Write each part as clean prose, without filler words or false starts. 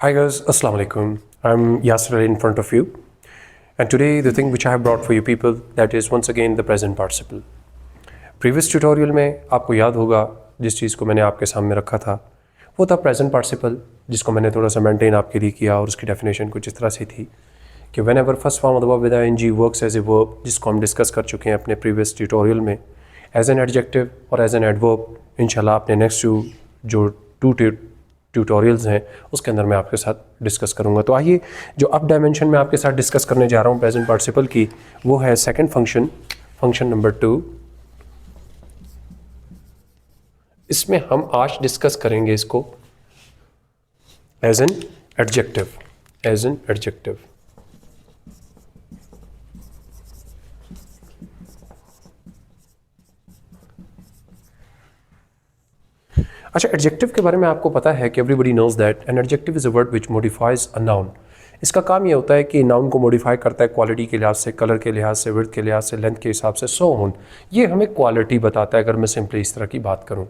Hi guys, Assalamu alaikum. I'm Yasser Ali in front of you, and today the thing which I have brought for you people, that is once again the present participle. Previous tutorial में आपको याद होगा जिस चीज़ को मैंने आपके सामने रखा था वो था प्रेजेंट पार्टिसिपल, जिसको मैंने थोड़ा सा मेंटेन आपके लिए किया और उसकी डेफिनेशन कुछ इस तरह से थी कि whenever first form of the verb with ING works as a verb, जिसको हम डिस्कस कर चुके हैं अपने प्रीवियस ट्यूटोरियल में, एज एन एडजेक्टिव और एज एन एडवर्ब। इंशाल्लाह अपने नेक्स्ट जो टू ट्यूटोरियल्स हैं उसके अंदर मैं आपके साथ डिस्कस करूंगा। तो आइए जो अब डायमेंशन में आपके साथ डिस्कस करने जा रहा हूं प्रेजेंट पार्टिसिपल की, वो है सेकंड फंक्शन नंबर 2। इसमें हम आज डिस्कस करेंगे इसको एज एन एडजेक्टिव। अच्छा, एडजेक्टिव के बारे में आपको पता है कि everybody knows that an adjective is a word which modifies a noun. इसका काम ये होता है कि नाउन को मॉडिफाई करता है क्वालिटी के लिहाज से, कलर के लिहाज से, विड्थ के लिहाज से, लेंथ के हिसाब से, सो ऑन। ये हमें क्वालिटी बताता है अगर मैं सिंपली इस तरह की बात करूं।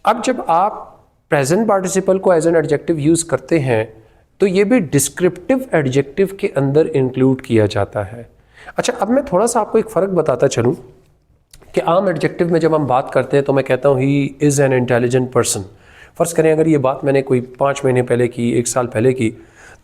अब जब आप प्रेजेंट पार्टिसिपल को एज एन एडजेक्टिव यूज करते हैं तो ये भी डिस्क्रिप्टिव एडजेक्टिव के अंदर इंक्लूड किया जाता है। अच्छा, अब मैं थोड़ा सा आपको एक फ़र्क बताता चलूँ कि आम एडजेक्टिव में जब हम बात करते हैं तो मैं कहता हूँ he is an intelligent person. फ़र्ज़ करें अगर ये बात मैंने कोई 5 महीने पहले की, 1 साल पहले की,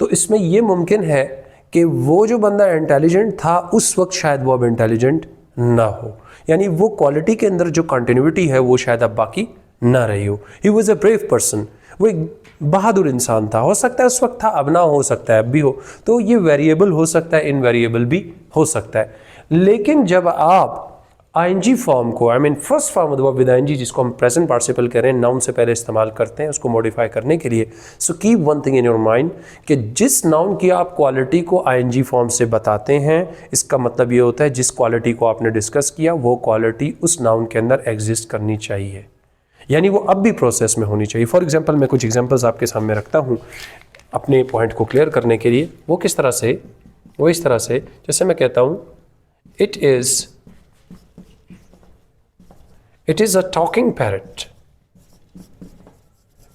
तो इसमें ये मुमकिन है कि वो जो बंदा इंटेलिजेंट था उस वक्त शायद वो अब इंटेलिजेंट ना हो, यानी वो क्वालिटी के अंदर जो कंटिन्यूटी है वो शायद अब बाकी ना रही हो। He was a brave person, वो एक बहादुर इंसान था। हो सकता है उस वक्त था, अब ना हो सकता है अब भी हो। तो ये वेरिएबल हो सकता है, इनवेरिएबल भी हो सकता है। लेकिन जब आप आईएनजी फॉर्म को, I mean first form of the verb with ING, जिसको हम प्रेजेंट पार्टिसिपल कह रहे हैं, नाउन से पहले इस्तेमाल करते हैं उसको मॉडिफाई करने के लिए। So keep one thing in your mind कि जिस नाउन की आप क्वालिटी को आईएनजी फॉर्म से बताते हैं, इसका मतलब ये होता है जिस क्वालिटी को आपने डिस्कस किया वो क्वालिटी उस नाउन के अंदर एग्जिस्ट करनी चाहिए, यानी वो अब भी प्रोसेस में होनी चाहिए। फॉर एग्जाम्पल मैं कुछ एग्जाम्पल्स आपके सामने रखता हूँ अपने पॉइंट को क्लियर करने के लिए। वो किस तरह से? वो इस तरह से, जैसे मैं कहता हूँ It is a talking parrot.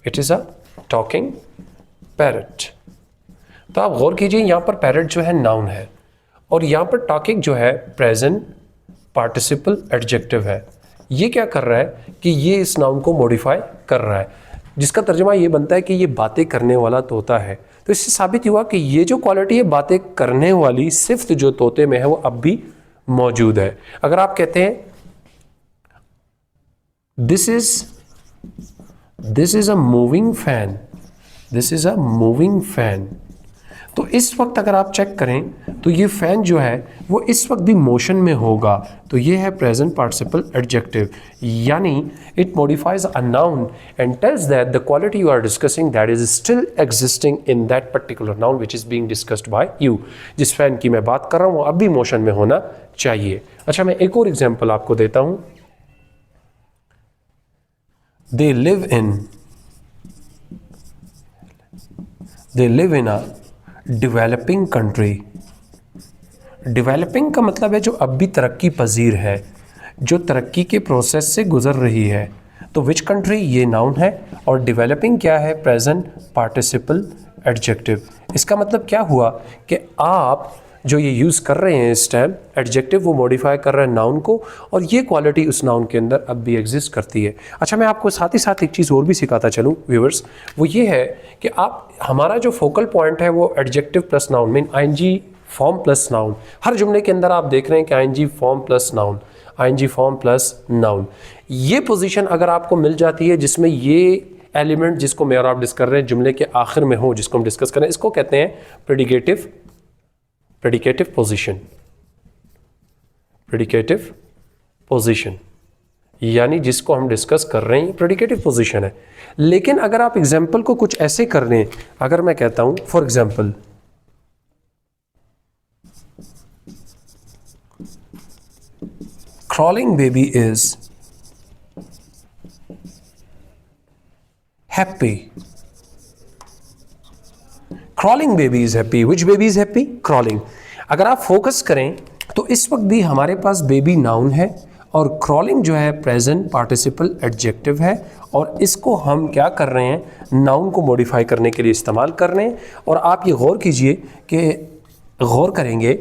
It is a talking parrot. तो आप गौर कीजिए, यहां पर पैरट जो है नाउन है और यहां पर टॉकिंग जो है प्रेजेंट पार्टिसिपल एडजेक्टिव है। ये क्या कर रहा है कि ये इस नाउन को मॉडिफाई कर रहा है, जिसका तर्जुमा ये बनता है कि ये बातें करने वाला तोता है। तो इससे साबित हुआ कि ये जो क्वालिटी है बातें करने वाली सिर्फ जो तोते में है वो अब भी मौजूद है। अगर आप कहते हैं This is a moving fan. This is a moving fan. तो इस वक्त अगर आप चेक करें तो ये फैन जो है वो इस वक्त भी मोशन में होगा। तो ये है प्रेजेंट पार्टिसिपल एडजेक्टिव, यानी it modifies a noun and tells that the quality you are discussing that is still existing in that particular noun which is being discussed by you. जिस फैन की मैं बात कर रहा हूँ वो अब भी मोशन में होना चाहिए। अच्छा, मैं एक और एग्जाम्पल आपको देता हूँ। They live in a developing country. Developing का मतलब है जो अब भी तरक्की पजीर है, जो तरक्की के प्रोसेस से गुजर रही है। तो विच कंट्री ये नाउन है और डेवलपिंग क्या है? Present participle adjective. इसका मतलब क्या हुआ कि आप जो ये यूज़ कर रहे हैं इस टाइम एडजेक्टिव, वो मॉडिफाई कर रहा है नाउन को और ये क्वालिटी उस नाउन के अंदर अब भी एग्जिस्ट करती है। अच्छा, मैं आपको साथ ही साथ एक चीज़ और भी सिखाता चलूँ व्यूअर्स, वो ये है कि आप हमारा जो फोकल पॉइंट है वो adjective plus noun, mean ING form plus noun. हर जुमले के अंदर आप देख रहे हैं कि ING form plus noun, ING form plus noun. ये पोजीशन अगर आपको मिल जाती है जिसमें ये एलिमेंट जिसको मैं और आप डिस्कस कर रहे हैं जुमले के आखिर में हो, जिसको हम डिस्कस करें, इसको कहते हैं प्रेडिकेटिव पोजीशन, यानी जिसको हम डिस्कस कर रहे हैं प्रेडिकेटिव पोजीशन है। लेकिन अगर आप एग्जाम्पल को कुछ ऐसे कर लें, अगर मैं कहता हूं for example crawling baby is happy. Crawling baby is happy. Which baby is happy? Crawling. अगर आप फोकस करें तो इस वक्त भी हमारे पास बेबी नाउन है और crawling जो है प्रेजेंट पार्टिसिपल एडजेक्टिव है और इसको हम क्या कर रहे हैं, नाउन को मॉडिफाई करने के लिए इस्तेमाल कर रहे हैं। और आप ये गौर करेंगे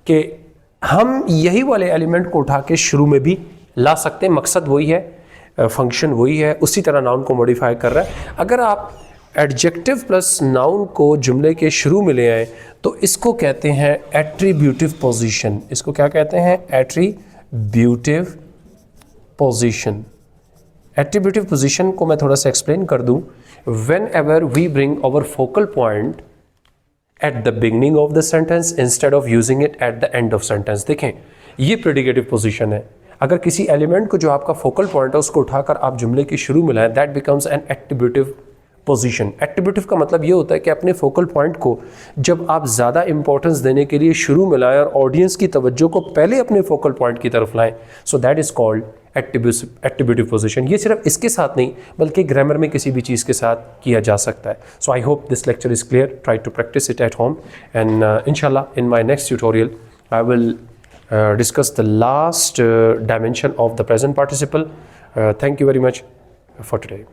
कि हम यही वाले एलिमेंट को उठा के शुरू में भी ला सकते हैं, मकसद वही है, फंक्शन वही है, उसी तरह नाउन को मॉडिफाई कर रहा है। अगर आप एडजेक्टिव प्लस नाउन को जुमले के शुरू में ले आए तो इसको कहते हैं एट्रीब्यूटिव पोजीशन। इसको क्या कहते हैं? Attributive position. एट्रीब्यूटिव पोजीशन को मैं थोड़ा सा एक्सप्लेन कर दूं। Whenever we bring our focal point at the beginning of the sentence instead of using it at the end of sentence. देखें, ये प्रेडिकेटिव पोजीशन है। अगर किसी एलिमेंट को जो आपका फोकल पॉइंट है उसको उठाकर आप जुमले के शुरू में लाएं, that becomes N attributive position. Attributive का मतलब ये होता है कि अपने फोकल पॉइंट को जब आप ज़्यादा इंपॉर्टेंस देने के लिए शुरू में लाएं और ऑडियंस की तवज्जो को पहले अपने फोकल पॉइंट की तरफ लाएं, so that is called attributive position. ये सिर्फ इसके साथ नहीं बल्कि ग्रामर में किसी भी चीज़ के साथ किया जा सकता है। So I hope this lecture is clear. Try to practice it at home and इंशाल्लाह in my next tutorial I will discuss the last dimension of the present participle. Thank you very much for today.